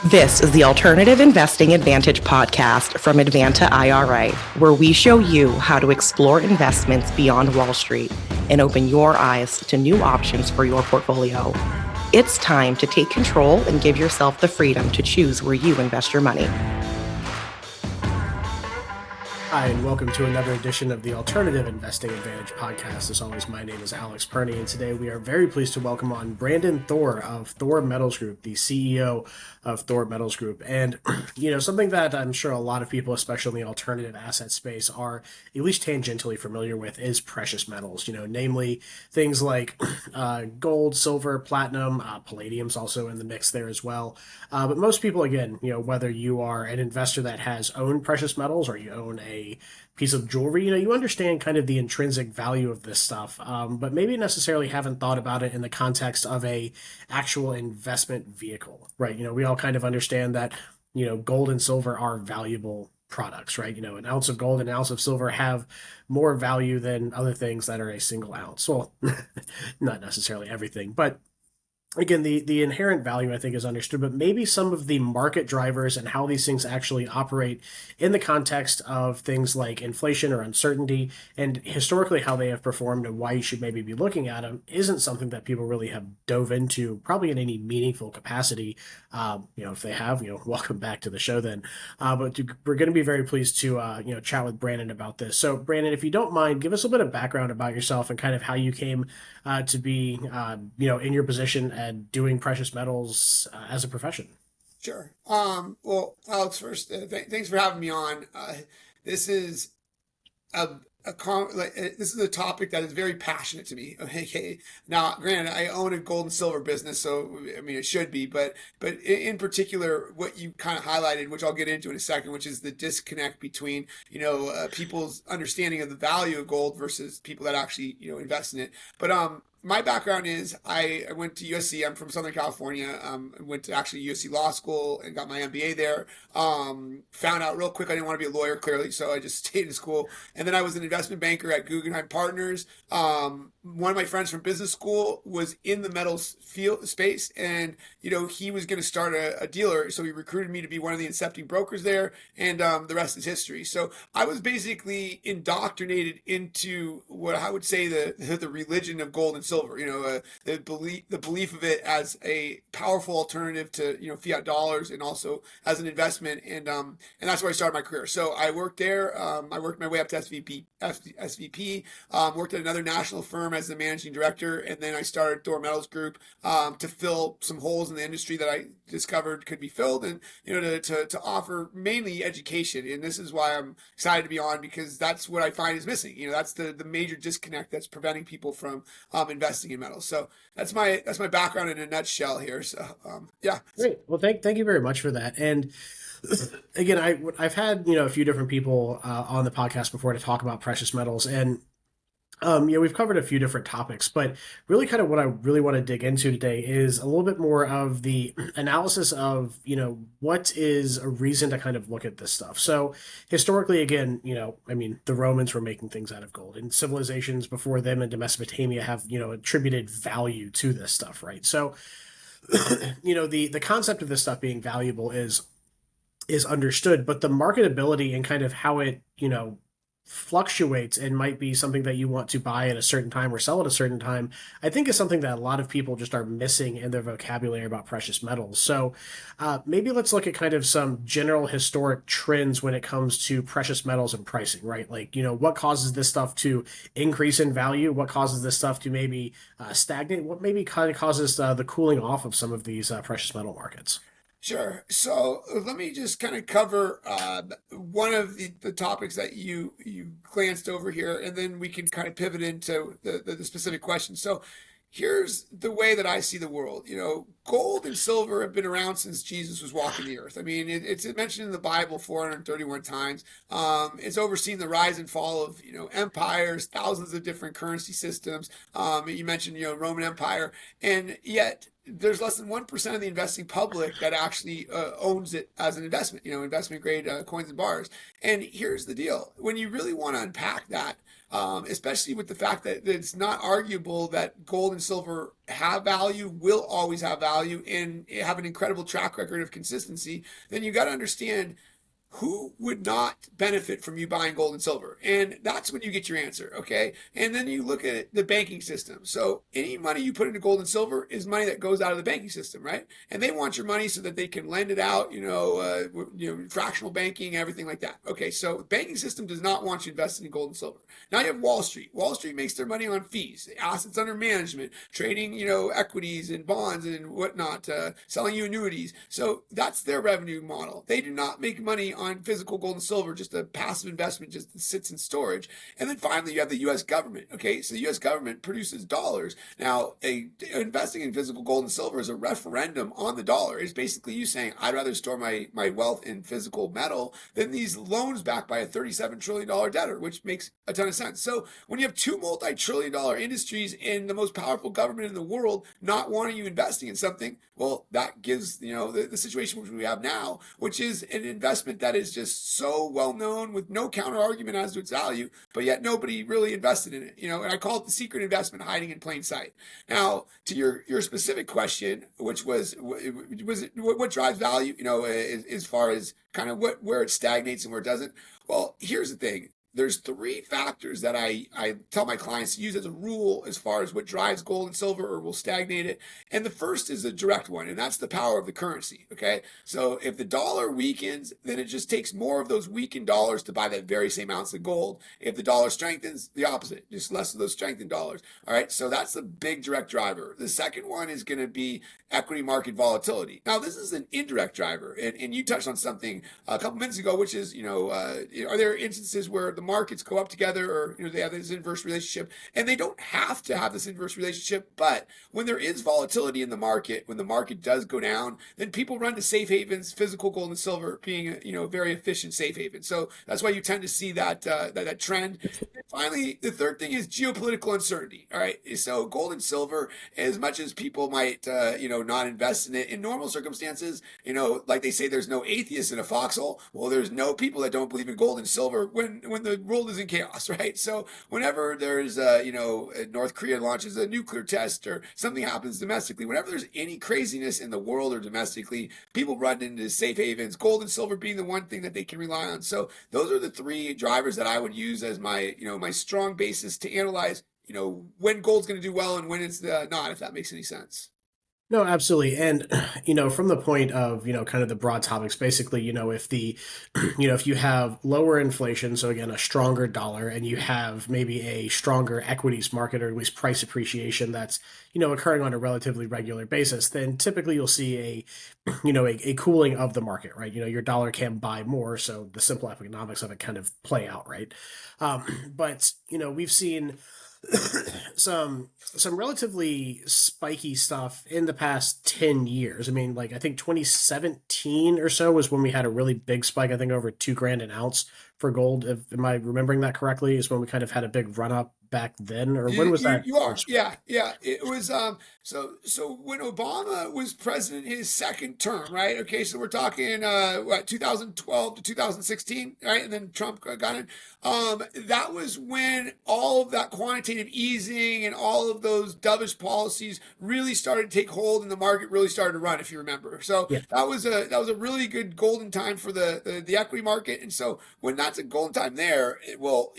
This is the Alternative Investing Advantage podcast from Advanta IRA, where we show you how to explore investments beyond Wall Street and open your eyes to new options for your portfolio. It's time to take control and give yourself the freedom to choose where you invest your money. Hi, and welcome to another edition of the Alternative Investing Advantage podcast. As always, my name is Alex Perny, and today we are very pleased to welcome on Brandon Thor of Thor Metals Group, the CEO of Thor Metals Group. And, something that I'm sure a lot of people, especially in the alternative asset space, are at least tangentially familiar with is precious metals, namely things like gold, silver, platinum, palladium's also in the mix there as well. But most people, again, whether you are an investor that has owned precious metals or you own a piece of jewelry, you understand kind of the intrinsic value of this stuff, but maybe necessarily haven't thought about it in the context of a actual investment vehicle, right? We all kind of understand that, gold and silver are valuable products, right? An ounce of gold and an ounce of silver have more value than other things that are a single ounce. Well, not necessarily everything, but again, the inherent value, I think, is understood, but maybe some of the market drivers and how these things actually operate in the context of things like inflation or uncertainty and historically how they have performed and why you should maybe be looking at them isn't something that people really have dove into probably in any meaningful capacity. If they have, welcome back to the show then. But we're going to be very pleased to, chat with Brandon about this. So Brandon, if you don't mind, give us a little bit of background about yourself and kind of how you came to be, in your position and doing precious metals as a profession. Sure. Well, Alex, first, thanks for having me on. This is this is a topic that is very passionate to me. Okay. Now, granted, I own a gold and silver business, so I mean it should be, but in particular, what you kind of highlighted, which I'll get into in a second, which is the disconnect between people's understanding of the value of gold versus people that actually invest in it. But my background is I went to USC. I'm from Southern California. I went to actually USC Law School and got my MBA there. Found out real quick I didn't want to be a lawyer, clearly, so I just stayed in school. And then I was an investment banker at Guggenheim Partners. One of my friends from business school was in the metals field space, and he was going to start a dealer, so he recruited me to be one of the incepting brokers there, and the rest is history. So I was basically indoctrinated into what I would say the religion of gold and silver. The belief of it as a powerful alternative to fiat dollars and also as an investment, and that's where I started my career. So I worked there. I worked my way up to SVP. Worked at another national firm as the managing director, and then I started Thor Metals Group to fill some holes in the industry that I discovered could be filled, and to offer mainly education. And this is why I'm excited to be on, because that's what I find is missing. That's the major disconnect that's preventing people from investing in metals. So that's my background in a nutshell here. So yeah. Great. Well, thank you very much for that. And again, I've had a few different people on the podcast before to talk about precious metals, and we've covered a few different topics, but really kind of what I really want to dig into today is a little bit more of the analysis of, what is a reason to kind of look at this stuff. So historically, again, the Romans were making things out of gold, and civilizations before them into Mesopotamia have, attributed value to this stuff, right? So, the concept of this stuff being valuable is understood, but the marketability and kind of how it, fluctuates and might be something that you want to buy at a certain time or sell at a certain time, I think is something that a lot of people just are missing in their vocabulary about precious metals. So maybe let's look at kind of some general historic trends when it comes to precious metals and pricing, right? Like, what causes this stuff to increase in value? What causes this stuff to maybe stagnate? What maybe kind of causes the cooling off of some of these precious metal markets? Sure. So let me just kind of cover one of the topics that you glanced over here, and then we can kind of pivot into the specific questions. So here's the way that I see the world. Gold and silver have been around since Jesus was walking the earth. I mean, it's mentioned in the Bible 431 times. It's overseen the rise and fall of, empires, thousands of different currency systems. You mentioned, Roman Empire, and yet there's less than 1% of the investing public that actually owns it as an investment, investment grade coins and bars. And here's the deal. When you really want to unpack that, especially with the fact that it's not arguable that gold and silver have value, will always have value, and have an incredible track record of consistency. Then you got to understand who would not benefit from you buying gold and silver? And that's when you get your answer, okay? And then you look at the banking system. So any money you put into gold and silver is money that goes out of the banking system, right? And they want your money so that they can lend it out, fractional banking, everything like that. Okay, so the banking system does not want you investing in gold and silver. Now you have Wall Street. Wall Street makes their money on fees, assets under management, trading, equities and bonds and whatnot, selling you annuities. So that's their revenue model. They do not make money on physical gold and silver, just a passive investment, just sits in storage. And then finally, you have the U.S. government. Okay, so the U.S. government produces dollars. Now, investing in physical gold and silver is a referendum on the dollar. It's basically you saying, I'd rather store my wealth in physical metal than these loans backed by a $37 trillion debtor, which makes a ton of sense. So when you have two multi-trillion-dollar industries and the most powerful government in the world not wanting you investing in something, well, that gives the situation which we have now, which is an investment that is just so well known with no counter argument as to its value, but yet nobody really invested in it. And I call it the secret investment hiding in plain sight. Now, to your specific question, which was what drives value, as far as kind of where it stagnates and where it doesn't. Well, here's the thing. There's three factors that I tell my clients to use as a rule as far as what drives gold and silver or will stagnate it. And the first is a direct one, and that's the power of the currency, okay? So if the dollar weakens, then it just takes more of those weakened dollars to buy that very same ounce of gold. If the dollar strengthens, the opposite, just less of those strengthened dollars, all right? So that's the big direct driver. The second one is going to be equity market volatility. Now, this is an indirect driver, and you touched on something a couple minutes ago, which is, are there instances where the markets go up together or, they have this inverse relationship, and they don't have to have this inverse relationship, but when there is volatility in the market, when the market does go down, then people run to safe havens, physical gold and silver being, a very efficient safe haven. So that's why you tend to see that trend. And finally, the third thing is geopolitical uncertainty. All right. So gold and silver, as much as people might, not invest in it in normal circumstances, like they say, there's no atheists in a foxhole. Well, there's no people that don't believe in gold and silver when the world is in chaos, right? So whenever there's, North Korea launches a nuclear test or something happens domestically, whenever there's any craziness in the world or domestically, people run into safe havens, gold and silver being the one thing that they can rely on. So those are the three drivers that I would use as my, my strong basis to analyze, when gold's going to do well and when it's not, if that makes any sense. No, absolutely. And, from the point of, kind of the broad topics, basically, if you have lower inflation, so again, a stronger dollar, and you have maybe a stronger equities market or at least price appreciation that's, occurring on a relatively regular basis, then typically you'll see a cooling of the market, right? Your dollar can buy more. So the simple economics of it kind of play out, right? But, we've seen some relatively spiky stuff in the past 10 years. I mean, like, I think 2017 or so was when we had a really big spike, I think over $2,000 an ounce for gold. Am I remembering that correctly? Is when we kind of had a big run up back then, or when was that? You are, yeah. It was so when Obama was president, his second term, right? Okay, so we're talking 2012 to 2016, right? And then Trump got in. That was when all of that quantitative easing and all of those dovish policies really started to take hold, and the market really started to run, if you remember. So Yeah. that was a really good golden time for the equity market. And so when that's a golden time there, it will,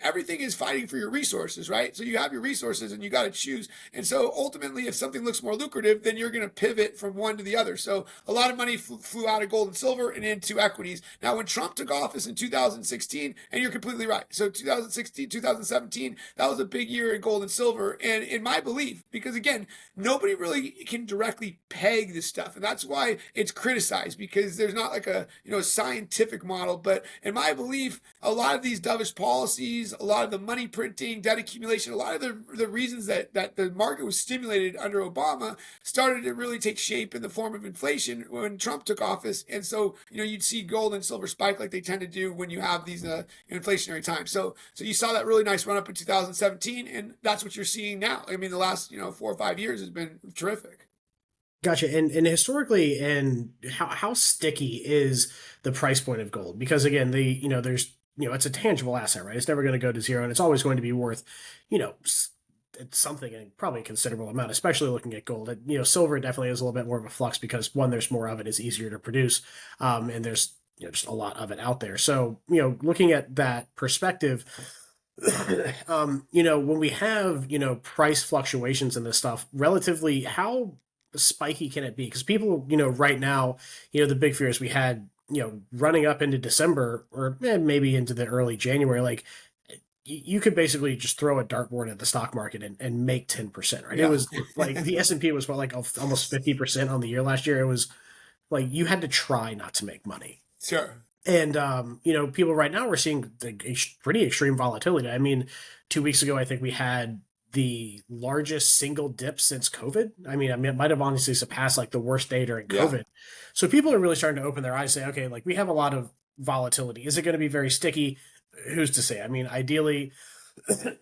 everything is fighting for your resources, right? So you have your resources and you got to choose. And so ultimately, if something looks more lucrative, then you're going to pivot from one to the other. So a lot of money flew out of gold and silver and into equities. Now, when Trump took office in 2016, and you're completely right. So 2016, 2017, that was a big year in gold and silver. And in my belief, because again, nobody really can directly peg this stuff. And that's why it's criticized, because there's not like a, scientific model. But in my belief, a lot of these dovish policies, a lot of the money printing, debt accumulation, a lot of the reasons that the market was stimulated under Obama started to really take shape in the form of inflation when Trump took office. And so, you'd see gold and silver spike like they tend to do when you have these inflationary times. So you saw that really nice run up in 2017, and that's what you're seeing now. I mean, the last, 4 or 5 years has been terrific. Gotcha. And historically, and how sticky is the price point of gold? Because again, there's it's a tangible asset, right? It's never going to go to zero, and it's always going to be worth, it's something, and probably a considerable amount, especially looking at gold. Silver definitely is a little bit more of a flux because one, there's more of it, it's easier to produce, and there's just a lot of it out there. So looking at that perspective, when we have price fluctuations in this stuff, relatively, how spiky can it be? Because people, right now, the big fear is we had, running up into December or maybe into the early January, like you could basically just throw a dartboard at the stock market and make 10%, right? Yeah. It was like the S&P was like almost 50% on the year last year. It was like you had to try not to make money. Sure. And people right now we're seeing pretty extreme volatility. I mean, 2 weeks ago, I think we had the largest single dip since COVID. I mean, it might have honestly surpassed like the worst day during COVID. Yeah. So people are really starting to open their eyes, and say, okay, like we have a lot of volatility. Is it going to be very sticky? Who's to say? I mean, ideally,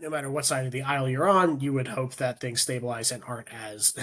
no matter what side of the aisle you're on, you would hope that things stabilize and aren't as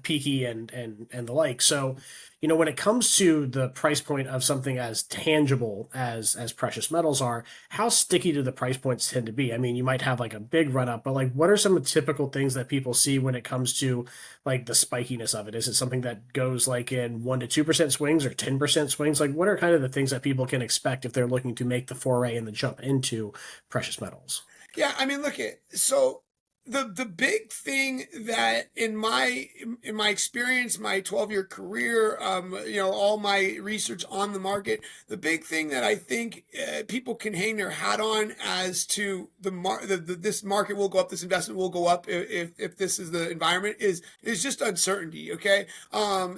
peaky and the like. So, when it comes to the price point of something as tangible as precious metals are, how sticky do the price points tend to be? I mean, you might have like a big run up, but like, what are some of the typical things that people see when it comes to like the spikiness of it? Is it something that goes like in 1% to 2% swings or 10% swings? Like, what are kind of the things that people can expect if they're looking to make the foray and the jump into precious metals? Yeah, I mean, look at so the big thing that in my experience, my 12-year career, all my research on the market, the big thing that I think people can hang their hat on as to this market will go up, this investment will go up if this is the environment is just uncertainty. Okay,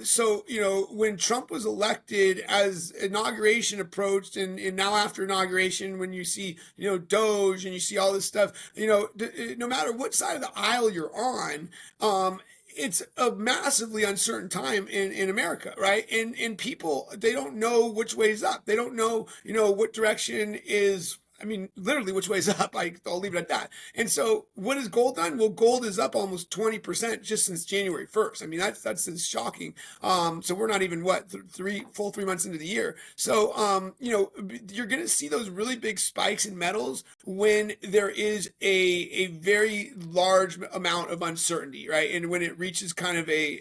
so when Trump was elected, as inauguration approached, and now after inauguration, when you see Doge and you see all this stuff, no matter what side of the aisle you're on, it's a massively uncertain time in America, right? And people, they don't know which way is up. They don't know, what direction is, I mean, literally which way is up. I'll leave it at that. And so what has gold done? Well, gold is up almost 20% just since January 1st. I mean, that's shocking. So we're not even full 3 months into the year. So, you're going to see those really big spikes in metals when there is a very large amount of uncertainty, right? And when it reaches kind of a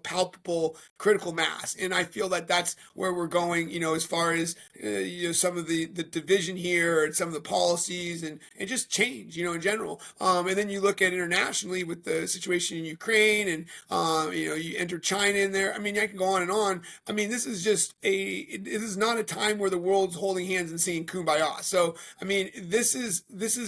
palpable critical mass. And I feel that that's where we're going, as far as, some of the division here, and some of the policies and just change, in general. And then you look at internationally with the situation in Ukraine and, you enter China in there. I mean, I can go on and on. I mean, this is just it is not a time where the world's holding hands and singing kumbaya. So, I mean, this is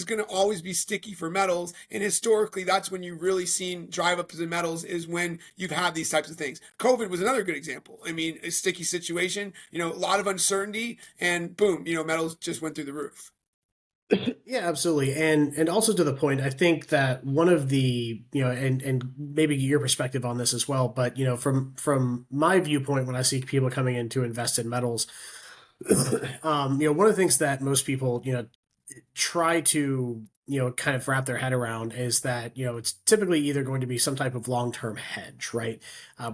going to always be sticky for metals. And historically, that's when you've really seen drive ups in metals, is when you've had these types of things. COVID was another good example. I mean, a sticky situation, a lot of uncertainty, and boom, metals just went through the roof. Yeah, absolutely. And also to the point, I think that one of the, and maybe your perspective on this as well, but from my viewpoint, when I see people coming in to invest in metals, one of the things that most people, try to, kind of wrap their head around is that, it's typically either going to be some type of long-term hedge, right?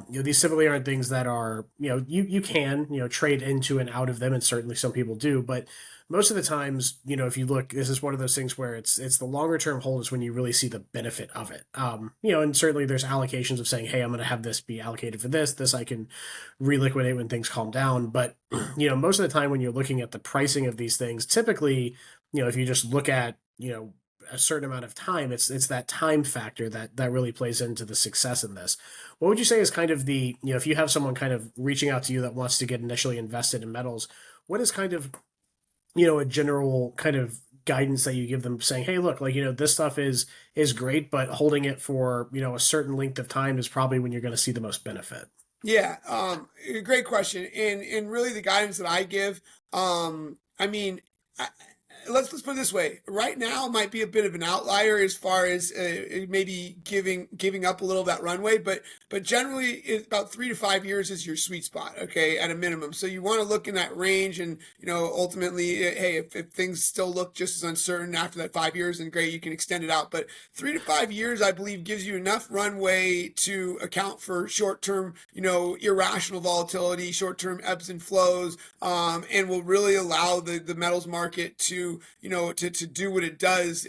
These typically aren't things that are, you can, trade into and out of them, and certainly some people do, but most of the times, if you look, this is one of those things where it's the longer term hold is when you really see the benefit of it. And certainly there's allocations of saying, hey, I'm going to have this be allocated for this I can reliquidate when things calm down. But, most of the time when you're looking at the pricing of these things, typically, if you just look at, a certain amount of time, it's that time factor that really plays into the success in this. What would you say is kind of the, if you have someone kind of reaching out to you that wants to get initially invested in metals, what is kind of, a general kind of guidance that you give them, saying, hey, look, like, this stuff is great, but holding it for, a certain length of time is probably when you're going to see the most benefit? Yeah, great question. And really the guidance that I give, I mean, let's put it this way. Right now might be a bit of an outlier as far as maybe giving up a little of that runway, but generally it's about 3 to 5 years is your sweet spot, okay, at a minimum. So you want to look in that range, and ultimately, hey, if things still look just as uncertain after that 5 years, then great, you can extend it out. But 3 to 5 years, I believe, gives you enough runway to account for short-term, irrational volatility, short-term ebbs and flows, and will really allow the metals market to do what it does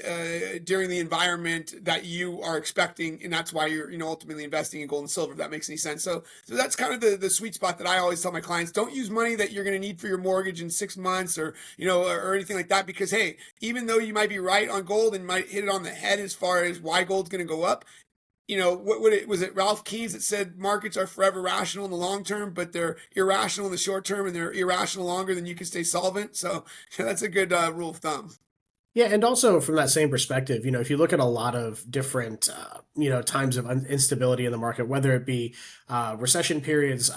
during the environment that you are expecting, and that's why you're ultimately investing in gold and silver, if that makes any sense. So that's kind of the sweet spot that I always tell my clients. Don't use money that you're going to need for your mortgage in 6 months or anything like that, because hey, even though you might be right on gold and might hit it on the head as far as why gold's going to go up, what was it Ralph Keynes that said markets are forever rational in the long term, but they're irrational in the short term, and they're irrational longer than you can stay solvent. So that's a good rule of thumb. Yeah, and also from that same perspective, if you look at a lot of different, times of instability in the market, whether it be recession periods,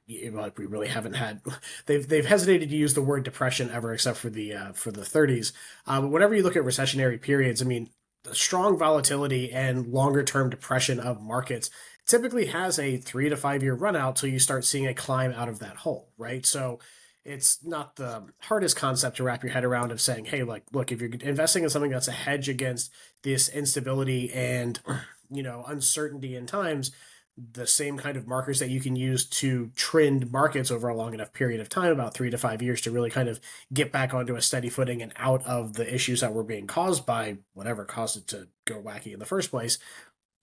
we really haven't had. They've hesitated to use the word depression ever, except for the 30s. But whenever you look at recessionary periods, I mean, strong volatility and longer term depression of markets typically has a 3 to 5 year run out till you start seeing a climb out of that hole, right? So it's not the hardest concept to wrap your head around of saying, hey, look, if you're investing in something that's a hedge against this instability and, uncertainty in times, the same kind of markers that you can use to trend markets over a long enough period of time, about 3 to 5 years, to really kind of get back onto a steady footing and out of the issues that were being caused by whatever caused it to go wacky in the first place,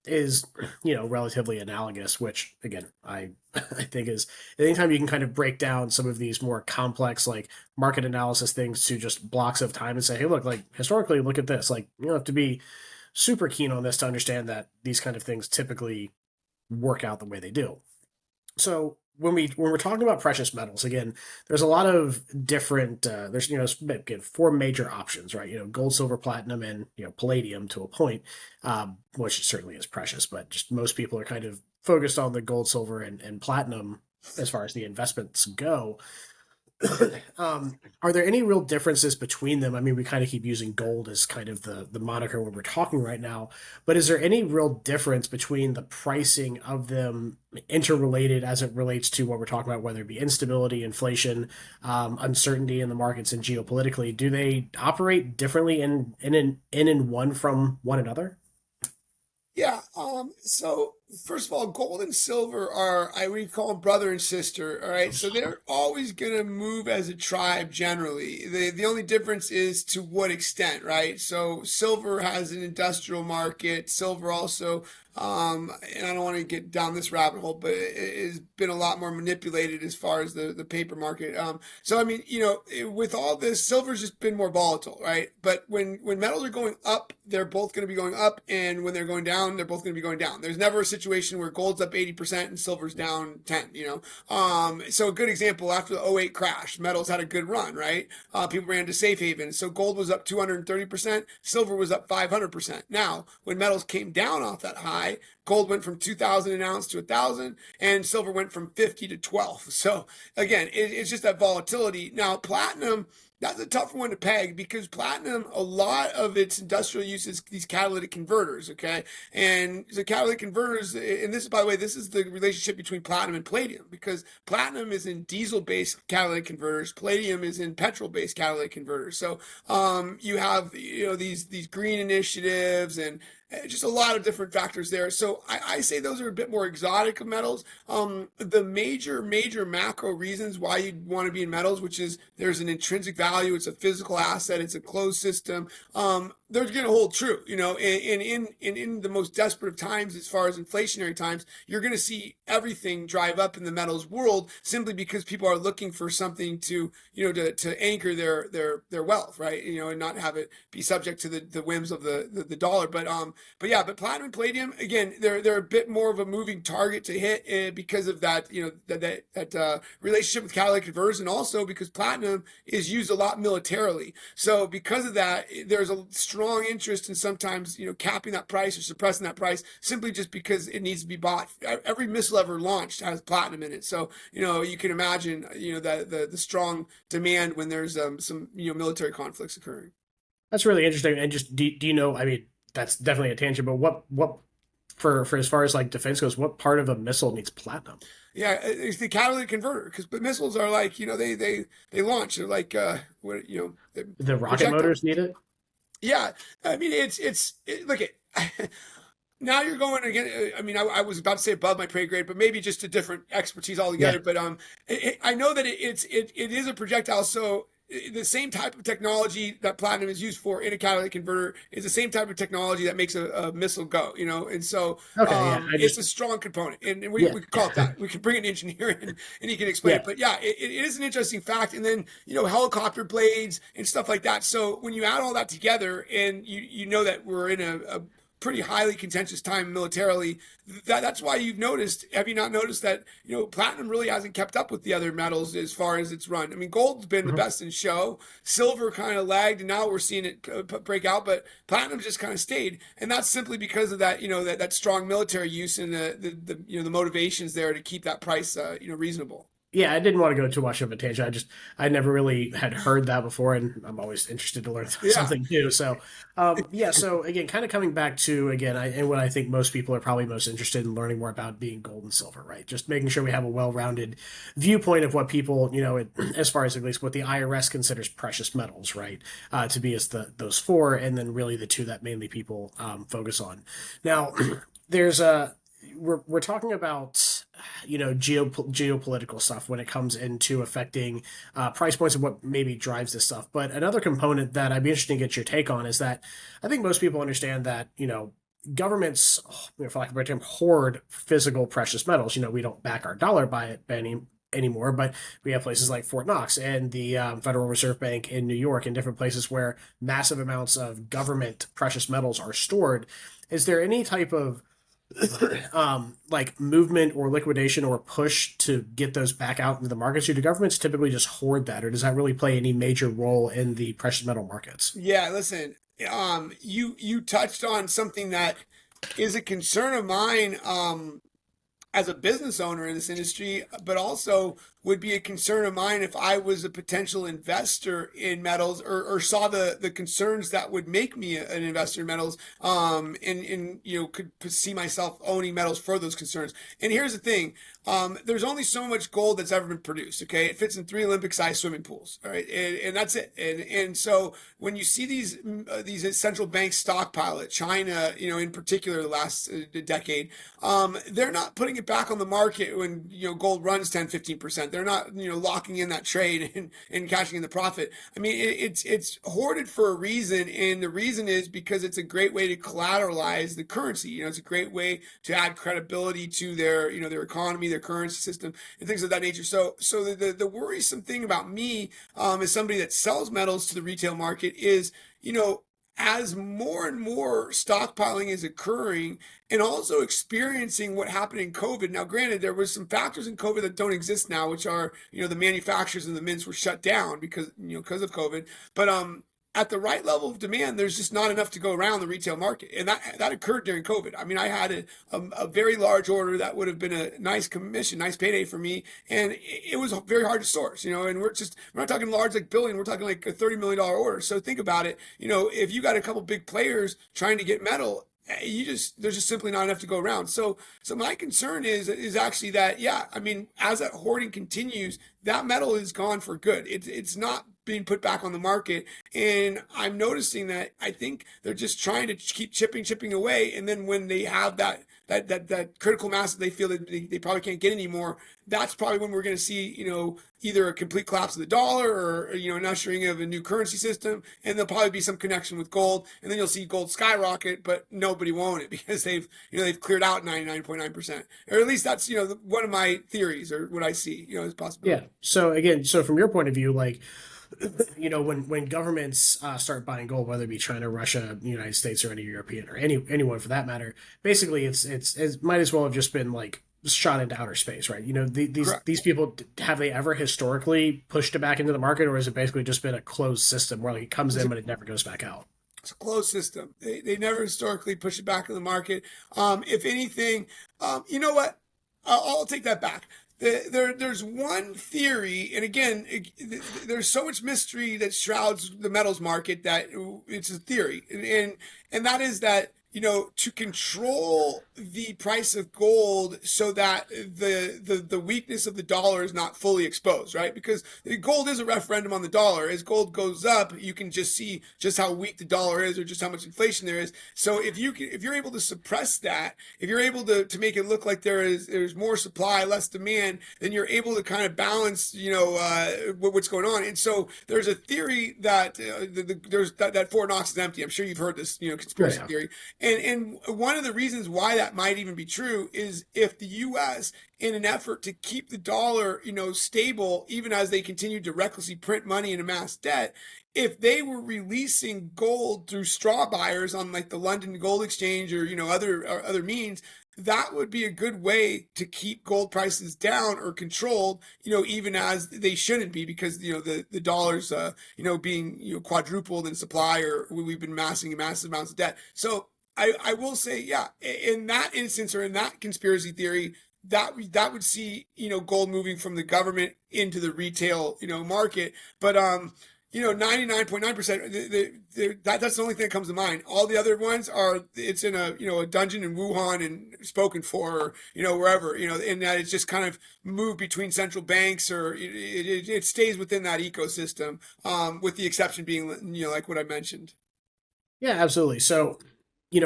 is relatively analogous, which again I think is anytime you can kind of break down some of these more complex like market analysis things to just blocks of time and say, hey, look, like historically, look at this, like you don't have to be super keen on this to understand that these kind of things typically work out the way they do. So when we're talking about precious metals, again, there's a lot of different there's again 4 major options, right? Gold, silver, platinum, and palladium to a point, which certainly is precious, but just most people are kind of focused on the gold, silver, and platinum as far as the investments go. Are there any real differences between them? I mean, we kind of keep using gold as kind of the moniker when we're talking right now, but is there any real difference between the pricing of them interrelated as it relates to what we're talking about, whether it be instability, inflation, uncertainty in the markets, and geopolitically? Do they operate differently in one from one another? Yeah. So first of all, gold and silver are, we call them brother and sister. All right. So they're always going to move as a tribe generally. The only difference is to what extent, right? So silver has an industrial market. Silver also, and I don't want to get down this rabbit hole, but it has been a lot more manipulated as far as the paper market. So, I mean, with all this, silver's just been more volatile, right? But when metals are going up, they're both going to be going up. And when they're going down, they're both going to be going down. There's never a situation where gold's up 80% and silver's down 10, So a good example, after the '08 crash, metals had a good run, right? People ran to safe haven. So gold was up 230%, silver was up 500%. Now, when metals came down off that high, gold went from 2,000 an ounce to 1,000, and silver went from 50 to 12. So again, it's just that volatility. Now, platinum, that's a tough one to peg, because platinum, a lot of its industrial use is these catalytic converters, okay? And the catalytic converters, and this, by the way, this is the relationship between platinum and palladium, because platinum is in diesel-based catalytic converters, palladium is in petrol-based catalytic converters. So you have these green initiatives and just a lot of different factors there. So I say those are a bit more exotic of metals. The major macro reasons why you'd want to be in metals, which is there's an intrinsic value, it's a physical asset, it's a closed system. They're going to hold true, and in the most desperate of times, as far as inflationary times, you're going to see everything drive up in the metals world, simply because people are looking for something to anchor their wealth, right? And not have it be subject to the whims of the dollar. But But platinum and palladium, again, they're a bit more of a moving target to hit because of that, that relationship with catalytic converters, and also because platinum is used a lot militarily. So because of that, there's a strong interest in sometimes, capping that price or suppressing that price simply just because it needs to be bought. Every missile ever launched has platinum in it. So, you can imagine, the strong demand when there's some, military conflicts occurring. That's really interesting. And just do you know? I mean, that's definitely a tangent. But what for as far as like defense goes, what part of a missile needs platinum? Yeah, it's the catalytic converter because missiles are like, they launch. They're like The rocket motors need it. Yeah, I mean look at. Now you're going again. I mean, I was about to say above my pay grade, but maybe just a different expertise altogether. Yeah. But I know that it is a projectile. So the same type of technology that platinum is used for in a catalytic converter is the same type of technology that makes a missile go. And so it's a strong component, and we could call it that. We could bring an engineer in, and he can explain it. But yeah, it is an interesting fact. And then helicopter blades and stuff like that. So when you add all that together, and you know that we're in a pretty highly contentious time militarily. That's why have you not noticed that, platinum really hasn't kept up with the other metals as far as its run? I mean, gold's been the best in show. Silver kind of lagged, and now we're seeing it break out, but platinum just kind of stayed. And that's simply because of that, that strong military use and the motivations there to keep that price, reasonable. Yeah, I didn't want to go too much of a tangent. I never really had heard that before, and I'm always interested to learn something new. So, so again, kind of coming back to, and what I think most people are probably most interested in learning more about being gold and silver, right? Just making sure we have a well-rounded viewpoint of what people, as far as at least what the IRS considers precious metals, right? To be as those four, and then really the two that mainly people focus on. Now, there's we're talking about geopolitical stuff when it comes into affecting price points and what maybe drives this stuff. But another component that I'd be interested to get your take on is that I think most people understand that governments, for lack of a better term, hoard physical precious metals. We don't back our dollar by it anymore, but we have places like Fort Knox and the Federal Reserve Bank in New York and different places where massive amounts of government precious metals are stored. Is there any type of like movement or liquidation or push to get those back out into the markets? Or do governments typically just hoard that, or does that really play any major role in the precious metal markets? Yeah, listen, you touched on something that is a concern of mine as a business owner in this industry, but also would be a concern of mine if I was a potential investor in metals or saw the concerns that would make me an investor in metals, and could see myself owning metals for those concerns. And here's the thing, there's only so much gold that's ever been produced. Okay, it fits in 3 Olympic-sized swimming pools. All right, and that's it. And so when you see these central banks stockpile it, China, in particular, the last decade, they're not putting it back on the market when gold runs 10-15%. They're not locking in that trade and cashing in the profit. I mean, it's hoarded for a reason, and the reason is because it's a great way to collateralize the currency. It's a great way to add credibility to their their economy, their currency system, and things of that nature. So the worrisome thing about me as somebody that sells metals to the retail market is as more and more stockpiling is occurring, and also experiencing what happened in COVID. Now, granted, there was some factors in COVID that don't exist now, which are, the manufacturers and the mints were shut down because of COVID. But at the right level of demand, there's just not enough to go around the retail market. And that occurred during COVID. I mean, I had a very large order that would have been a nice commission, nice payday for me. And it was very hard to source, and we're not talking large like billion, we're talking like a $30 million order. So think about it, if you got a couple big players trying to get metal, there's just simply not enough to go around. So my concern is actually that, I mean, as that hoarding continues, that metal is gone for good. It's not being put back on the market. And I'm noticing that I think they're just trying to keep chipping away. And then when they have that critical mass that they feel that they probably can't get anymore, that's probably when we're going to see, either a complete collapse of the dollar or, an ushering of a new currency system. And there'll probably be some connection with gold. And then you'll see gold skyrocket, but nobody will own it because they've cleared out 99.9%. Or at least that's, one of my theories or what I see, as possible. Yeah. So again, from your point of view, like, when governments start buying gold, whether it be China, Russia, the United States, or any European or anyone for that matter, basically it might as well have just been like shot into outer space, right? Correct. These people, have they ever historically pushed it back into the market, or has it basically just been a closed system where like it comes in but it never goes back out? It's a closed system. They never historically push it back in the market. If anything, you know what? I'll take that back. There's one theory, and again, there's so much mystery that shrouds the metals market that it's a theory, and that is that to control the price of gold so that the weakness of the dollar is not fully exposed, right? Because gold is a referendum on the dollar. As gold goes up, you can just see just how weak the dollar is or just how much inflation there is. So if you're able to suppress that, if you're able to make it look like there's more supply, less demand, then you're able to kind of balance, what's going on. And so there's a theory that there's that Fort Knox is empty. I'm sure you've heard this, conspiracy theory. And one of the reasons why that might even be true is if the U.S., in an effort to keep the dollar, stable, even as they continue to recklessly print money and amass debt, if they were releasing gold through straw buyers on like the London Gold Exchange or other means, that would be a good way to keep gold prices down or controlled, even as they shouldn't be, because the dollar's being quadrupled in supply, or we've been amassing massive amounts of debt. So I will say, yeah, in that instance or in that conspiracy theory, that would see gold moving from the government into the retail market. But 99.9%, that's the only thing that comes to mind. All the other ones are it's in a dungeon in Wuhan and spoken for, or wherever, and that it's just kind of moved between central banks, or it stays within that ecosystem, with the exception being like what I mentioned. Yeah, absolutely. So,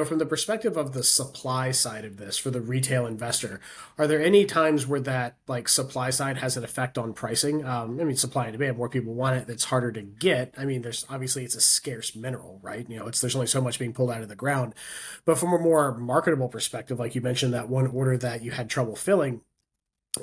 from the perspective of the supply side of this for the retail investor, are there any times where that like supply side has an effect on pricing? Supply and demand, more people want it, that's harder to get. There's obviously it's a scarce mineral, right? There's only so much being pulled out of the ground. But from a more marketable perspective, like you mentioned that one order that you had trouble filling,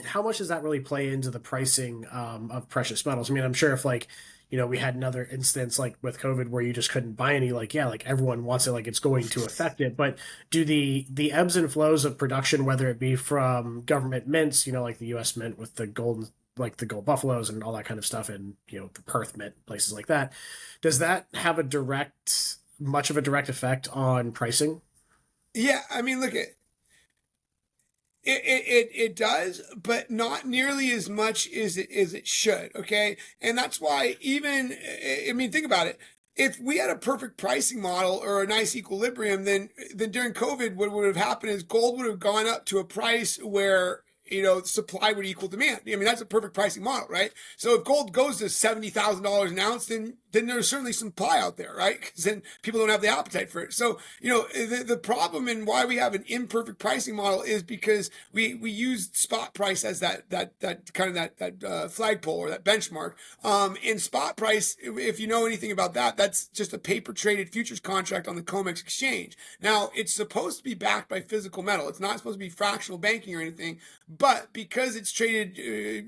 how much does that really play into the pricing of precious metals? I'm sure if like, we had another instance like with COVID where you just couldn't buy any, like, yeah, like everyone wants it, like it's going to affect it. But do the ebbs and flows of production, whether it be from government mints, like the US Mint with the gold, like the gold buffaloes and all that kind of stuff, and, the Perth Mint, places like that, does that have much of a direct effect on pricing? Yeah, look at it does, but not nearly as much as it should. Okay, and that's why even think about it. If we had a perfect pricing model or a nice equilibrium, then during COVID, what would have happened is gold would have gone up to a price where supply would equal demand. That's a perfect pricing model, right? So if gold goes to $70,000 an ounce, then there's certainly supply out there, right? Because then people don't have the appetite for it. So, the problem and why we have an imperfect pricing model is because we use spot price as that kind of that flagpole or that benchmark. And spot price, if you know anything about that, that's just a paper traded futures contract on the COMEX exchange. Now, it's supposed to be backed by physical metal. It's not supposed to be fractional banking or anything, but because it's traded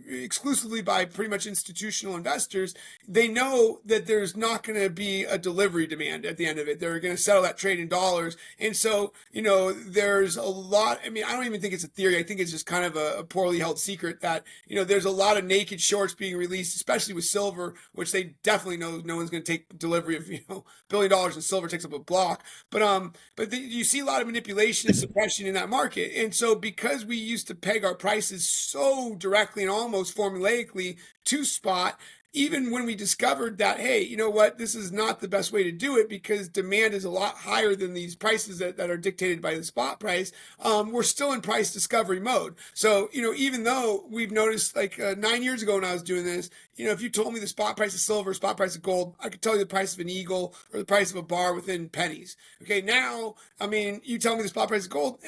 exclusively by pretty much institutional investors, they know that there's not going to be a delivery demand at the end of it. They're going to settle that trade in dollars. And so, there's a lot. I don't even think it's a theory. I think it's just kind of a poorly held secret that, there's a lot of naked shorts being released, especially with silver, which they definitely know no one's going to take delivery of, $1 billion in silver takes up a block. But you see a lot of manipulation and suppression in that market. And so because we used to peg our prices so directly and almost formulaically to spot, even when we discovered that, hey, you know what, this is not the best way to do it because demand is a lot higher than these prices that are dictated by the spot price, we're still in price discovery mode. So, even though we've noticed like 9 years ago when I was doing this, if you told me the spot price of silver, spot price of gold, I could tell you the price of an eagle or the price of a bar within pennies. Okay, now, you tell me the spot price of gold,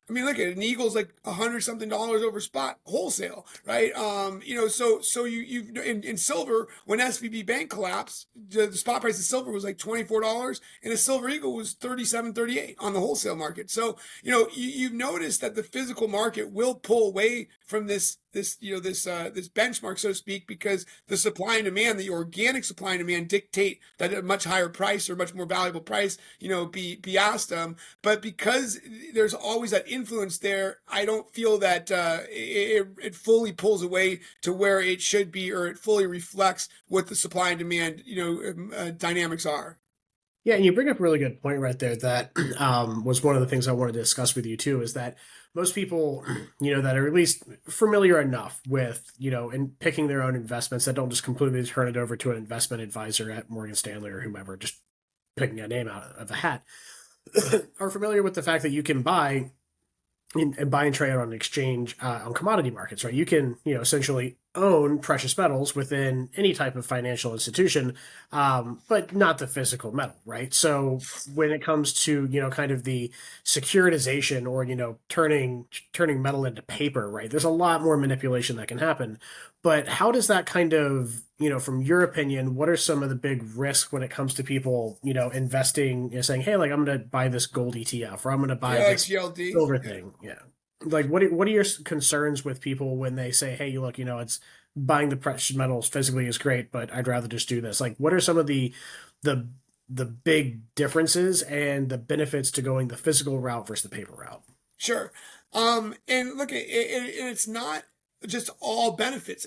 look at it, an eagle's like $100-something over spot wholesale, right? So you've in silver, when SVB Bank collapsed, the spot price of silver was like $24, and a silver eagle was $37.38 on the wholesale market. So, you've noticed that the physical market will pull away from this this benchmark, so to speak, because the supply and demand, the organic supply and demand, dictate that a much higher price or much more valuable price, be asked them. But because there's always that influence there, I don't feel that it fully pulls away to where it should be, or it fully reflects what the supply and demand dynamics are. Yeah, and you bring up a really good point right there that was one of the things I wanted to discuss with you too, is that most people, that are at least familiar enough with, in picking their own investments, that don't just completely turn it over to an investment advisor at Morgan Stanley or whomever, just picking a name out of a hat, are familiar with the fact that you can buy and buy and trade on an exchange on commodity markets, right? You can, essentially own precious metals within any type of financial institution, but not the physical metal, right? So when it comes to, kind of the securitization or, turning metal into paper, right? There's a lot more manipulation that can happen. But how does that kind of, from your opinion, what are some of the big risks when it comes to people, investing, saying, hey, like I'm going to buy this gold ETF or I'm going to buy this GLD. silver thing? Yeah. Like, what are your concerns with people when they say, hey, look, it's buying the precious metals physically is great, but I'd rather just do this. Like, what are some of the big differences and the benefits to going the physical route versus the paper route? Sure. And look, it's not just all benefits.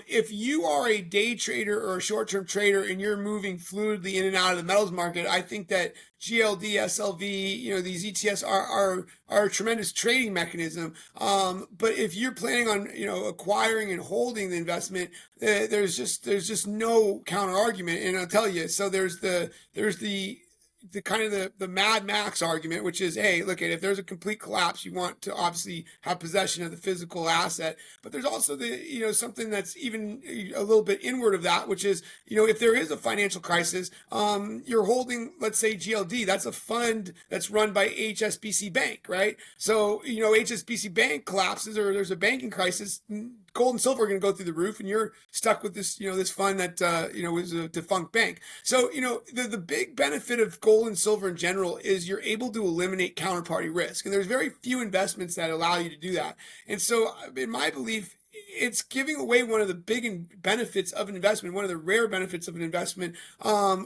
If you are a day trader or a short-term trader and you're moving fluidly in and out of the metals market, I think that GLD, SLV, these ETFs are a tremendous trading mechanism. But if you're planning on, acquiring and holding the investment, there's just no counter argument. And I'll tell you, so there's the kind of the Mad Max argument, which is, hey, look, if there's a complete collapse, you want to obviously have possession of the physical asset. But there's also something that's even a little bit inward of that, which is, if there is a financial crisis, you're holding, let's say GLD, that's a fund that's run by HSBC Bank, right? So, HSBC Bank collapses or there's a banking crisis, gold and silver are going to go through the roof, and you're stuck with this, this fund that, was a defunct bank. So, the big benefit of gold and silver in general is you're able to eliminate counterparty risk. And there's very few investments that allow you to do that. And so, in my belief, it's giving away one of the big benefits of an investment, one of the rare benefits of an investment,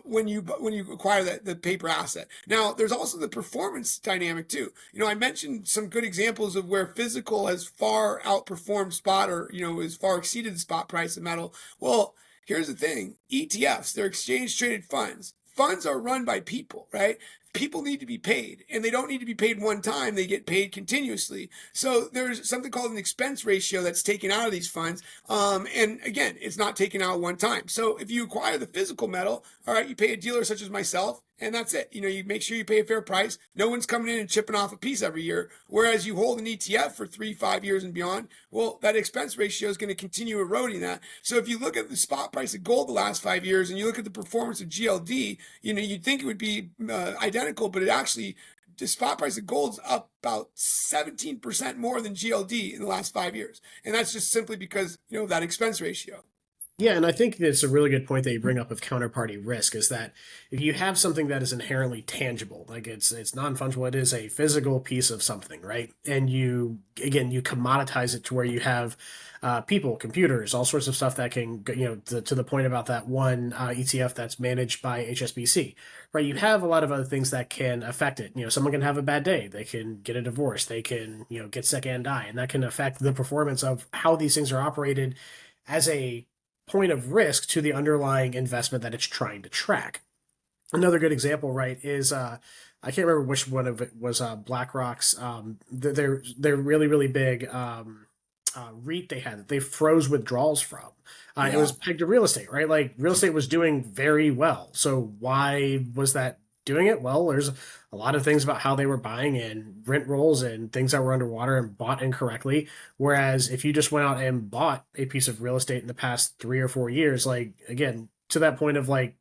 when you acquire the paper asset. Now, there's also the performance dynamic too. I mentioned some good examples of where physical has far outperformed spot, or has far exceeded the spot price of metal. Well, here's the thing: ETFs, they're exchange traded funds. Funds are run by people, right? People need to be paid, and they don't need to be paid one time. They get paid continuously. So there's something called an expense ratio that's taken out of these funds. And again, it's not taken out one time. So if you acquire the physical metal, all right, you pay a dealer such as myself, and that's it. You make sure you pay a fair price. No one's coming in and chipping off a piece every year. Whereas you hold an ETF for 3-5 years and beyond, well, that expense ratio is going to continue eroding that. So if you look at the spot price of gold the last 5 years and you look at the performance of GLD, you'd think it would be identical, but it actually, the spot price of gold's up about 17% more than GLD in the last 5 years. And that's just simply because, that expense ratio. Yeah, and I think it's a really good point that you bring up of counterparty risk, is that if you have something that is inherently tangible, like it's non-fungible, it is a physical piece of something, right? And you commoditize it to where you have people, computers, all sorts of stuff that can, to the point about that one ETF that's managed by HSBC, right? You have a lot of other things that can affect it. Someone can have a bad day, they can get a divorce, they can, get sick and die, and that can affect the performance of how these things are operated as a point of risk to the underlying investment that it's trying to track. Another good example, right, is I can't remember which one of it was BlackRock's. They're really, really big REIT they had that they froze withdrawals from. It was pegged to real estate, right? Like real estate was doing very well. So why was that doing it? Well, there's a lot of things about how they were buying in rent rolls and things that were underwater and bought incorrectly. Whereas if you just went out and bought a piece of real estate in the past 3 or 4 years, like again, to that point of like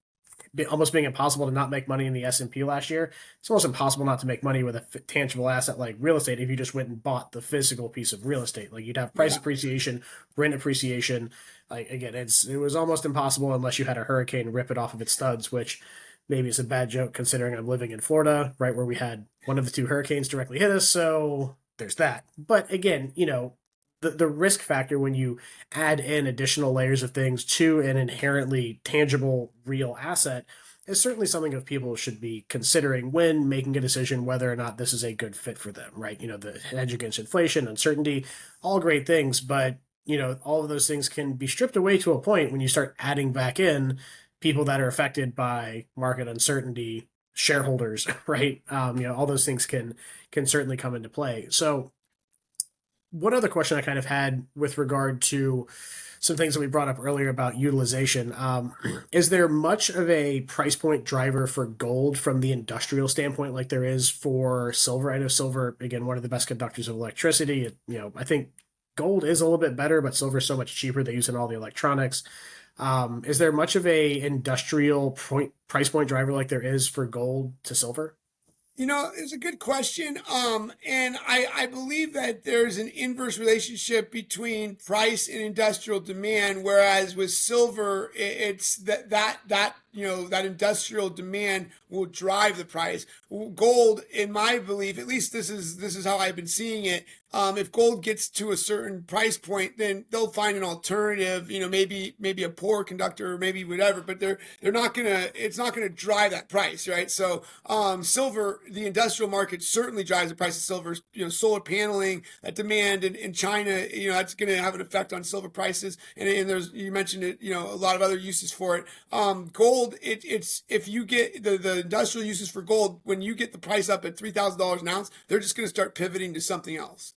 almost being impossible to not make money in the S&P last year, it's almost impossible not to make money with a tangible asset like real estate if you just went and bought the physical piece of real estate. Like you'd have price appreciation, rent appreciation. Like again, it was almost impossible unless you had a hurricane rip it off of its studs, which maybe it's a bad joke considering I'm living in Florida, right, where we had one of the 2 hurricanes directly hit us. So there's that. But again, the risk factor when you add in additional layers of things to an inherently tangible real asset is certainly something that people should be considering when making a decision whether or not this is a good fit for them, right? The hedge against inflation, uncertainty, all great things, but all of those things can be stripped away to a point when you start adding back in people that are affected by market uncertainty, shareholders, right? All those things can certainly come into play. So one other question I kind of had with regard to some things that we brought up earlier about utilization. Is there much of a price point driver for gold from the industrial standpoint, like there is for silver? I know silver, again, one of the best conductors of electricity. I think gold is a little bit better, but silver is so much cheaper. They use it in all the electronics. Is there much of a industrial price point driver like there is for gold to silver? It's a good question. And I believe that there's an inverse relationship between price and industrial demand, whereas with silver, it's that industrial demand will drive the price. Gold, in my belief, at least this is how I've been seeing it. If gold gets to a certain price point, then they'll find an alternative. Maybe a poor conductor, or maybe whatever. But it's not gonna drive that price, right? So silver, the industrial market certainly drives the price of silver. Solar paneling, that demand in China, that's going to have an effect on silver prices. And there's, you mentioned it, a lot of other uses for it. Gold, it's if you get the industrial uses for gold, when you get the price up at $3,000 an ounce, they're just going to start pivoting to something else.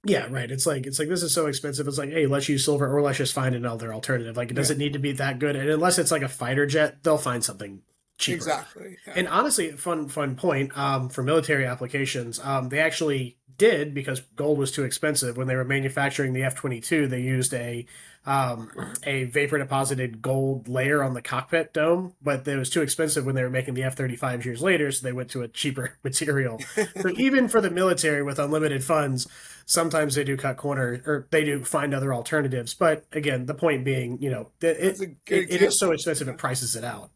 Yeah, right. It's like this is so expensive. It's like, hey, let's use silver, or let's just find another alternative. Like, it doesn't need to be that good. And unless it's like a fighter jet, they'll find something cheaper. Exactly. Yeah. And honestly, fun point, for military applications, they actually did, because gold was too expensive. When they were manufacturing the F-22, they used a vapor deposited gold layer on the cockpit dome, but it was too expensive when they were making the F-35 years later, so they went to a cheaper material. So even for the military with unlimited funds, sometimes they do cut corners, or they do find other alternatives. But again, the point being, it is so expensive, it prices it out.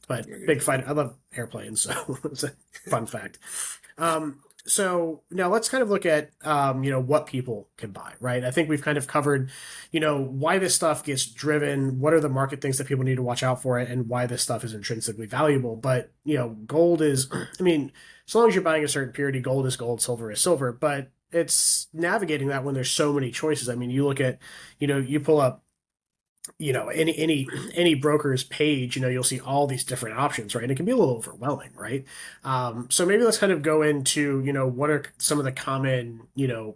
But big fight. I love airplanes, so it's a fun fact. So now let's kind of look at, what people can buy, right? I think we've kind of covered, why this stuff gets driven, what are the market things that people need to watch out for it, and why this stuff is intrinsically valuable. But, gold is, as long as you're buying a certain purity, gold is gold, silver is silver, but it's navigating that when there's so many choices. You look at, you pull up, any broker's page, you'll see all these different options, right? And it can be a little overwhelming, right? So maybe let's kind of go into, what are some of the common,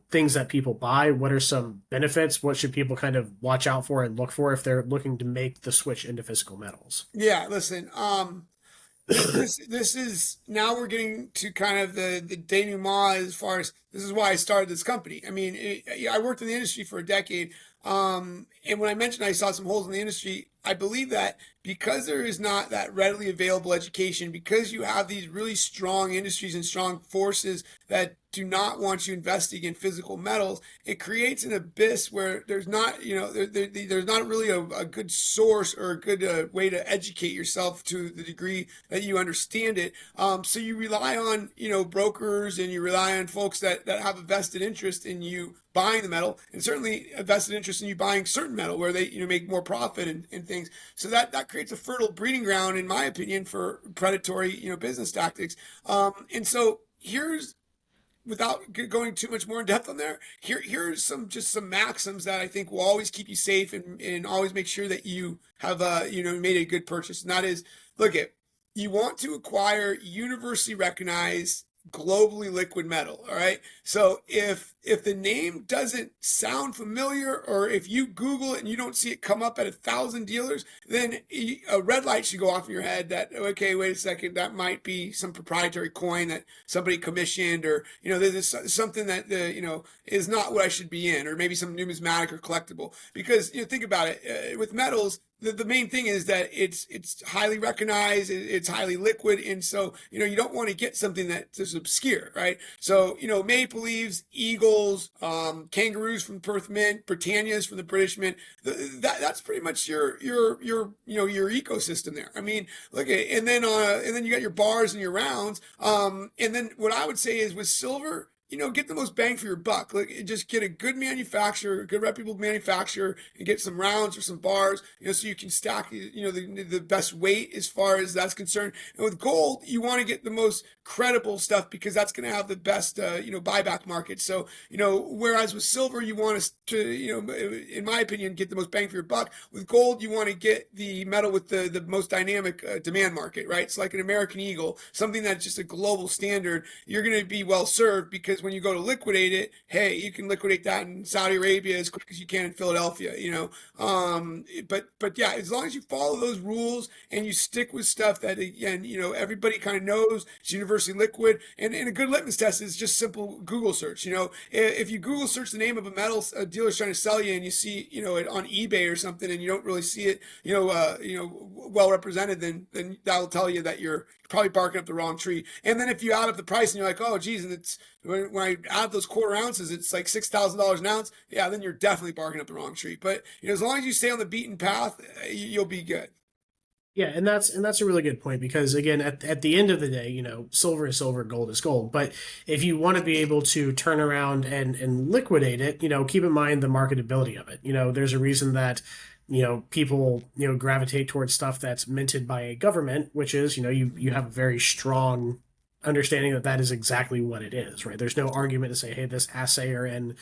things that people buy? What are some benefits? What should people kind of watch out for and look for if they're looking to make the switch into physical metals? Yeah, listen, this is, now we're getting to kind of the denouement, as far as, this is why I started this company. I worked in the industry for a decade. And when I mentioned I saw some holes in the industry, I believe that because there is not that readily available education, because you have these really strong industries and strong forces that do not want you investing in physical metals, it creates an abyss where there's not, there's not really a good source or a good way to educate yourself to the degree that you understand it. So you rely on, brokers, and you rely on folks that have a vested interest in you buying the metal, and certainly a vested interest in you buying certain metal where they make more profit and things. So that creates a fertile breeding ground, in my opinion, for predatory business tactics. And so here's, without going too much more in depth on there, here's some maxims that I think will always keep you safe, and always make sure that you have made a good purchase. And that is, you want to acquire universally recognized, globally liquid metal. All right. So if the name doesn't sound familiar, or if you Google it and you don't see it come up at 1,000 dealers, then a red light should go off in your head that, okay, wait a second, that might be some proprietary coin that somebody commissioned, or, there's something that, is not what I should be in, or maybe some numismatic or collectible. Because, think about it, with metals, the main thing is that it's highly recognized, it's highly liquid, and so you don't want to get something that's obscure, right? So maple leaves, eagles, kangaroos from the Perth Mint, Britannias from the British Mint. That's pretty much your ecosystem there. And then you got your bars and your rounds. And then what I would say is, with silver, get the most bang for your buck. Like, just get a good manufacturer, a good reputable manufacturer, and get some rounds or some bars, so you can stack, the best weight as far as that's concerned. And with gold, you want to get the most credible stuff because that's going to have the best, buyback market. So, whereas with silver, you want to, in my opinion, get the most bang for your buck. With gold, you want to get the metal with the most dynamic demand market, right? It's like an American Eagle, something that's just a global standard. You're going to be well served because when you go to liquidate it, hey, you can liquidate that in Saudi Arabia as quick as you can in Philadelphia, but yeah, as long as you follow those rules and you stick with stuff that, again, everybody kind of knows it's universally liquid, and a good litmus test is just simple Google search. If you Google search the name of a metal a dealer's trying to sell you and you see, it on eBay or something and you don't really see it, well represented, then that'll tell you that you're probably barking up the wrong tree. And then if you add up the price and you're like, oh geez, and it's when I add those quarter ounces, it's like $6,000 an ounce. Yeah, then you're definitely barking up the wrong tree. But as long as you stay on the beaten path, you'll be good. Yeah, and that's a really good point because again, at the end of the day, silver is silver, gold is gold. But if you want to be able to turn around and liquidate it, keep in mind the marketability of it. There's a reason that people gravitate towards stuff that's minted by a government, which is you have a very strong understanding that is exactly what it is, right? There's no argument to say, hey, this assayer in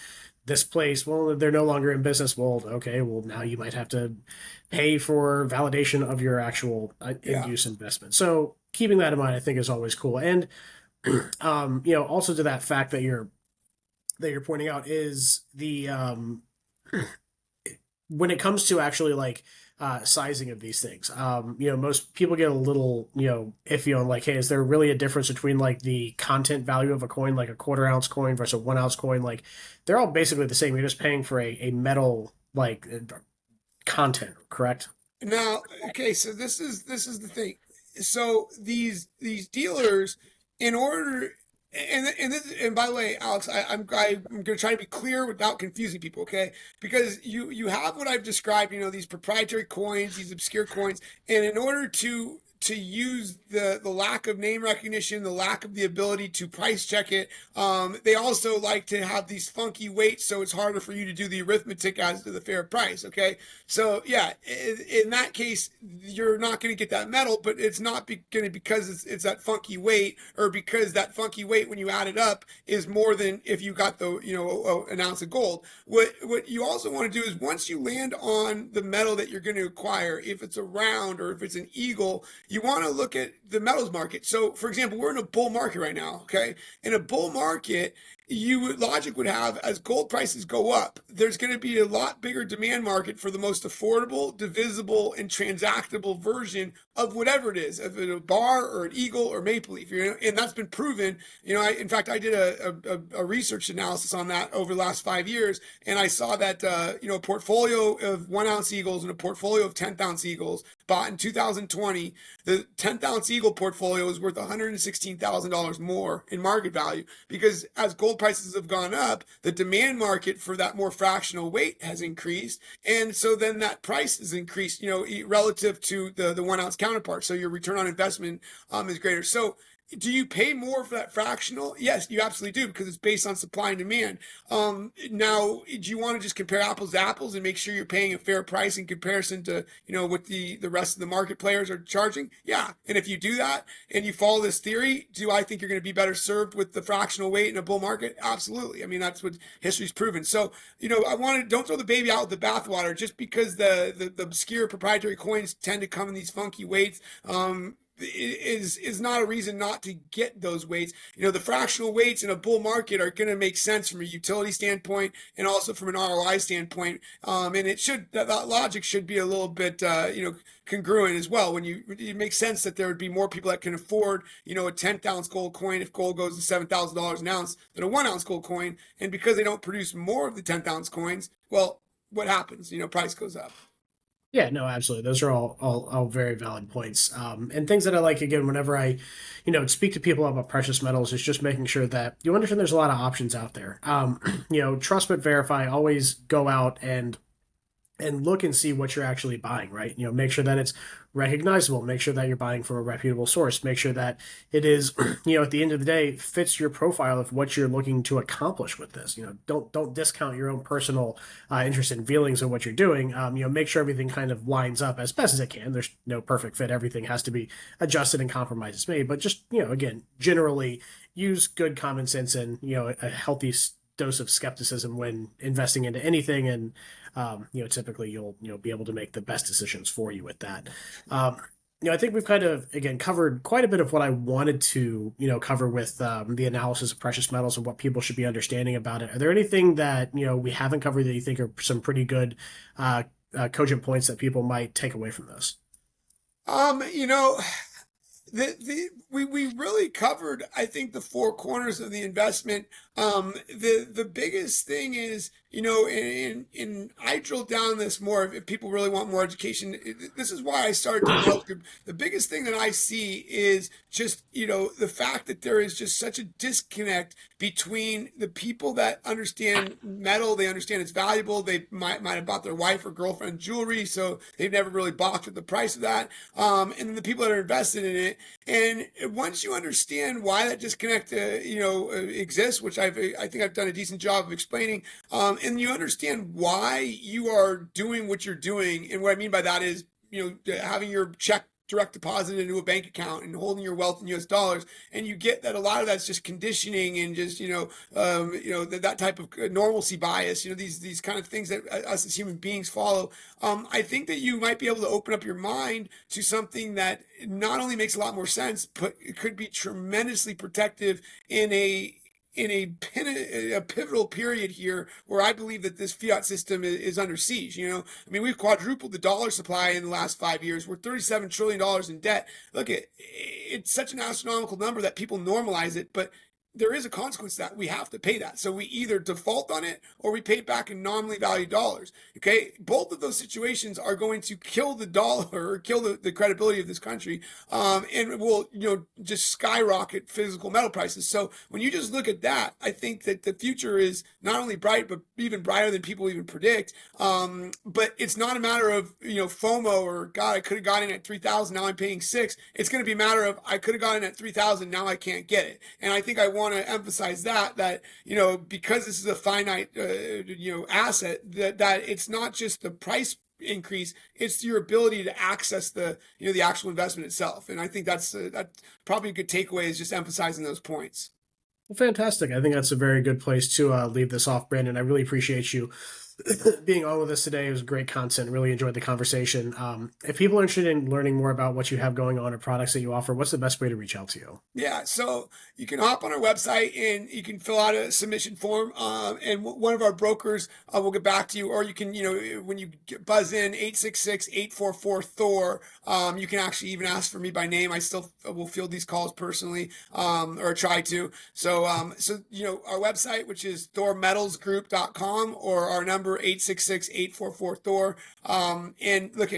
this place, well, they're no longer in business. Well, okay, well, now you might have to pay for validation of your actual in-use investment. So keeping that in mind, I think, is always cool. And also to that fact that you're pointing out is the when it comes to actually like sizing of these things, most people get a little, iffy on like, hey, is there really a difference between like the content value of a coin, like a quarter ounce coin versus a 1 ounce coin? Like they're all basically the same. You're just paying for a metal like content, correct? Now, okay, so this is the thing. So these dealers, in order, and by the way, Alex, I'm going to try to be clear without confusing people, okay? Because you have what I've described, these proprietary coins, these obscure coins, and in order to use the lack of name recognition, the lack of the ability to price check it. They also like to have these funky weights, so it's harder for you to do the arithmetic as to the fair price, okay? So yeah, in that case, you're not going to get that metal, but it's not going to because it's that funky weight, or because that funky weight, when you add it up, is more than if you got the, an ounce of gold. What you also want to do is once you land on the metal that you're going to acquire, if it's a round or if it's an eagle, you want to look at the metals market. So, for example, we're in a bull market right now, okay? In a bull market, logic would have, as gold prices go up, there's going to be a lot bigger demand market for the most affordable, divisible, and transactable version of whatever it is, of a bar or an eagle or maple leaf. And that's been proven. In fact, I did a research analysis on that over the last 5 years, and I saw that a portfolio of 1 ounce eagles and a portfolio of 10th ounce eagles bought in 2020, the 10th ounce eagle portfolio is worth $116,000 more in market value, because as gold prices have gone up, the demand market for that more fractional weight has increased, and so then that price has increased, relative to the 1 ounce counterpart. So your return on investment is greater. So do you pay more for that fractional? Yes, you absolutely do, because it's based on supply and demand. Now, do you want to just compare apples to apples and make sure you're paying a fair price in comparison to, what the rest of the market players are charging? Yeah. And if you do that and you follow this theory, do I think you're going to be better served with the fractional weight in a bull market? Absolutely. I mean, that's what history's proven. So, don't throw the baby out with the bathwater just because the obscure proprietary coins tend to come in these funky weights. Is not a reason not to get those weights. The fractional weights in a bull market are going to make sense from a utility standpoint and also from an ROI standpoint. And that logic should be a little bit, congruent as well. It makes sense that there would be more people that can afford, a 10th ounce gold coin if gold goes to $7,000 an ounce than a 1 ounce gold coin. And because they don't produce more of the 10th ounce coins, well, what happens? Price goes up. Yeah, no, absolutely. Those are all very valid points. And things that I like, again, whenever I, speak to people about precious metals, is just making sure that you understand there's a lot of options out there. Trust but verify, always go out and and look and see what you're actually buying, right? Make sure that it's recognizable, make sure that you're buying from a reputable source, make sure that it is, at the end of the day, fits your profile of what you're looking to accomplish with this. Don't discount your own personal interest and feelings of what you're doing. Make sure everything kind of lines up as best as it can. There's no perfect fit. Everything has to be adjusted and compromises made, but just, again, generally use good common sense and, a healthy dose of skepticism when investing into anything, and typically you'll be able to make the best decisions for you with that. I think we've kind of again covered quite a bit of what I wanted to cover with the analysis of precious metals and what people should be understanding about it. Are there anything that we haven't covered that you think are some pretty good cogent points that people might take away from this? We really covered, I think, the four corners of the investment. The biggest thing is, and I drill down this more if people really want more education. This is why I started the Wealth Group. The biggest thing that I see is just, the fact that there is just such a disconnect between the people that understand metal, they understand it's valuable. They might have bought their wife or girlfriend jewelry, so they've never really balked at the price of that. And then the people that are invested in it. And once you understand why that disconnect, exists, which I think I've done a decent job of explaining, and you understand why you are doing what you're doing. And what I mean by that is, having your check direct deposit into a bank account and holding your wealth in US dollars. And you get that a lot of that's just conditioning and just, that type of normalcy bias, these kind of things that us as human beings follow. I think that you might be able to open up your mind to something that not only makes a lot more sense, but it could be tremendously protective in a pivotal period here where I believe that this fiat system is under siege. We've quadrupled the dollar supply in the last 5 years. We're $37 trillion in debt. Look, it's such an astronomical number that people normalize it, but there is a consequence to that. We have to pay that. So we either default on it or we pay it back in nominally valued dollars. Okay. Both of those situations are going to kill the dollar or kill the credibility of this country. And it will, just skyrocket physical metal prices. So when you just look at that, I think that the future is not only bright, but even brighter than people even predict. But it's not a matter of, FOMO or God, I could have gotten at 3,000. Now I'm paying 6. It's going to be a matter of, I could have gotten at 3,000. Now I can't get it. And I think I want to emphasize that because this is a finite asset, that it's not just the price increase, it's your ability to access the actual investment itself. And I think that's probably a good takeaway, is just emphasizing those points. Well, fantastic. I think that's a very good place to leave this off, Brandon. I really appreciate you being on with us today. It was great content. Really enjoyed the conversation. If people are interested in learning more about what you have going on or products that you offer, what's the best way to reach out to you? Yeah, so you can hop on our website and you can fill out a submission form, and one of our brokers will get back to you. Or you can, when you buzz in 866-844-THOR, you can actually even ask for me by name. I still will field these calls personally, or try to. So our website, which is thormetalsgroup.com, or our number 866-844-THOR. And look,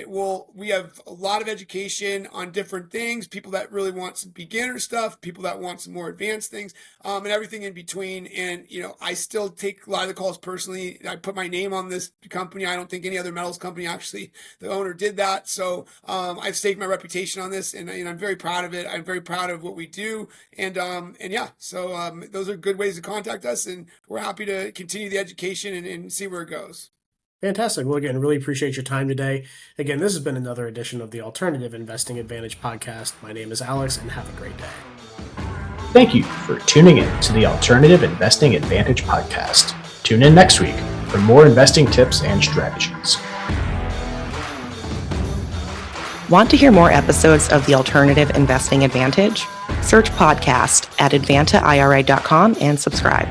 we have a lot of education on different things, people that really want some beginner stuff, people that want some more advanced things, and everything in between. And, I still take a lot of the calls personally. I put my name on this company. I don't think any other metals company, actually, the owner did that. So I've staked my reputation on this, and I'm very proud of it. I'm very proud of what we do. And yeah, so those are good ways to contact us, and we're happy to continue the education and see where it goes. Fantastic. Well, again, really appreciate your time today. Again, this has been another edition of the Alternative Investing Advantage podcast. My name is Alex, and have a great day. Thank you for tuning in to the Alternative Investing Advantage podcast. Tune in next week for more investing tips and strategies. Want to hear more episodes of the Alternative Investing Advantage? Search podcast at advantaira.com and subscribe.